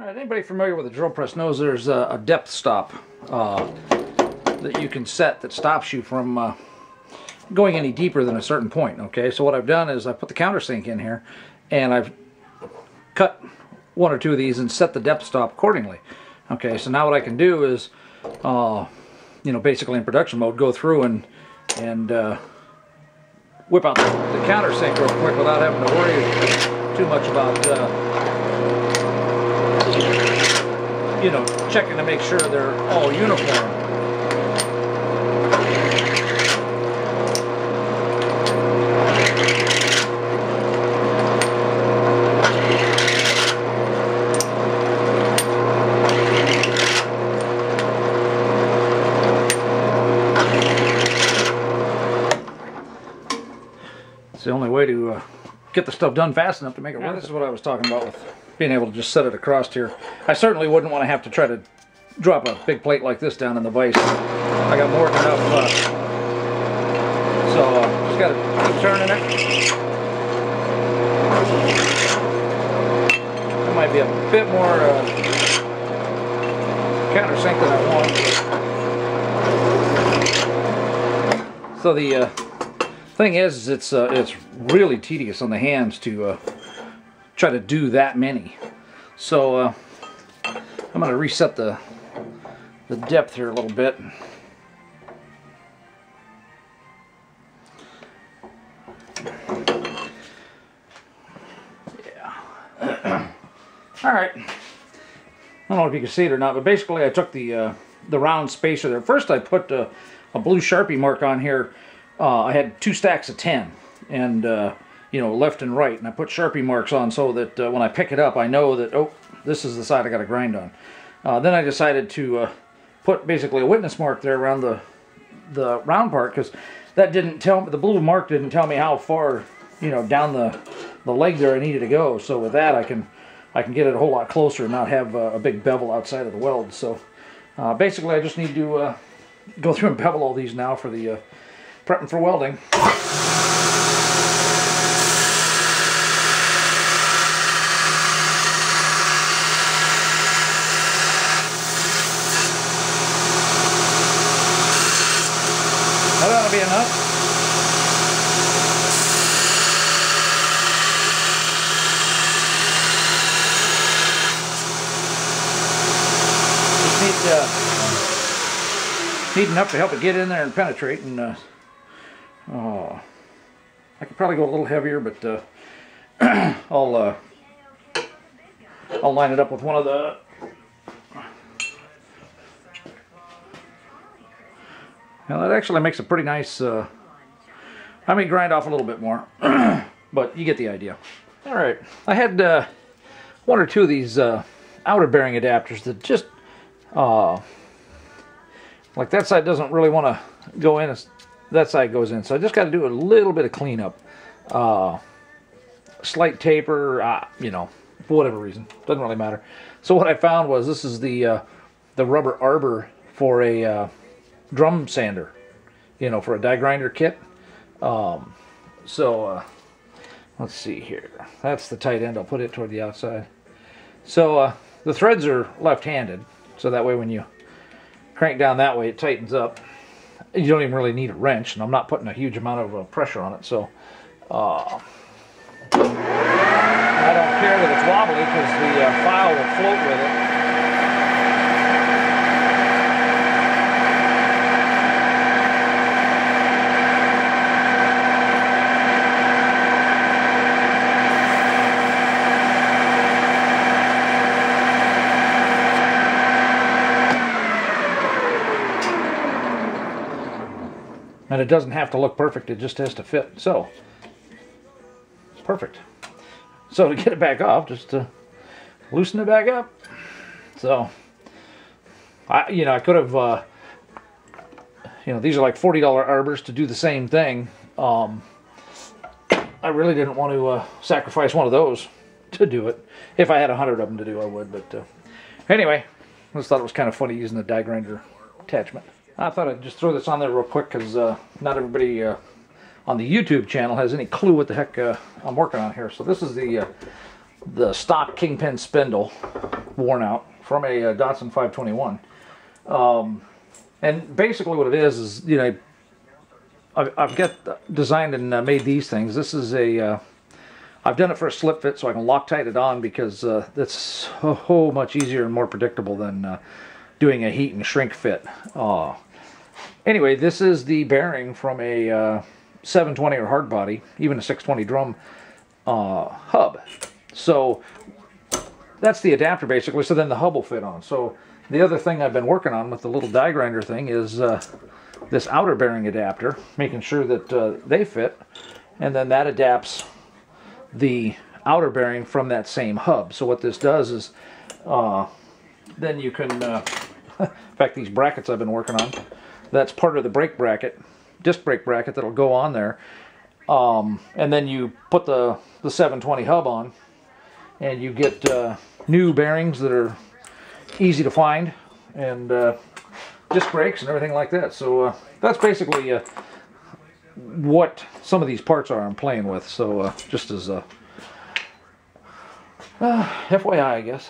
Alright, anybody familiar with a drill press knows there's a depth stop that you can set that stops you from going any deeper than a certain point. Okay, so what I've done is I put the countersink in here and I've cut one or two of these and set the depth stop accordingly. Okay, so now what I can do is, you know, basically in production mode, go through and whip out the countersink real quick without having to worry too much about you know, checking to make sure they're all uniform. It's the only way to get the stuff done fast enough to make it work. This is what I was talking about with being able to just set it across here. I certainly wouldn't want to have to try to drop a big plate like this down in the vise. I got more than enough so just got to keep turning it. There might be a bit more countersink than I want. So the thing is it's really tedious on the hands to try to do that many. So I'm going to reset the depth here a little bit. Yeah. All right. I don't know if you can see it or not, but basically I took the round spacer there. First I put a blue Sharpie mark on here. I had 2 stacks of 10, and you know, left and right, and I put Sharpie marks on so that when I pick it up, I know that, oh, this is the side I got to grind on. Then I decided to put basically a witness mark there around the round part, because that didn't tell me, the blue mark didn't tell me how far, you know, down the leg there I needed to go. So with that, I can get it a whole lot closer and not have a big bevel outside of the weld. So basically, I just need to go through and bevel all these now for the prepping for welding. That ought to be enough. Just need enough to help it get in there and penetrate. And oh, I could probably go a little heavier, but I'll line it up with one of the. Now that actually makes a pretty nice, I may grind off a little bit more, but you get the idea. Alright, I had 1 or 2 of these outer bearing adapters that just, like that side doesn't really want to go in, that side goes in. So I just got to do a little bit of cleanup. Slight taper, you know, for whatever reason, doesn't really matter. So what I found was this is the rubber arbor for a drum sander, you know, for a die grinder kit. So let's see here, that's the tight end. I'll put it toward the outside. So the threads are left-handed, so that way when you crank down that way it tightens up. You don't even really need a wrench, and I'm not putting a huge amount of pressure on it. So I don't care that it's wobbly, because the file will float with it. And it doesn't have to look perfect, it just has to fit. So, perfect. So to get it back off, just to loosen it back up. So, you know, I could have, you know, these are like $40 arbors to do the same thing. I really didn't want to sacrifice one of those to do it. If I had 100 of them to do, I would. But anyway, I just thought it was kind of funny using the die grinder attachment. I thought I'd just throw this on there real quick, because not everybody on the YouTube channel has any clue what the heck I'm working on here. So this is the the stock kingpin spindle, worn out, from a Datsun 521. And basically what it is you know, I've got designed and made these things. This is a, I've done it for a slip fit so I can Loctite it on, because that's so much easier and more predictable than doing a heat and shrink fit. Anyway, this is the bearing from a 720 or hard body, even a 620 drum hub. So that's the adapter basically, so then the hub will fit on. So the other thing I've been working on with the little die grinder thing is this outer bearing adapter, making sure that they fit, and then that adapts the outer bearing from that same hub. So what this does is then you can, in fact, these brackets I've been working on, that's part of the brake bracket, disc brake bracket that'll go on there. And then you put the 720 hub on, and you get new bearings that are easy to find, and disc brakes and everything like that. So that's basically what some of these parts are I'm playing with. So just as FYI, I guess.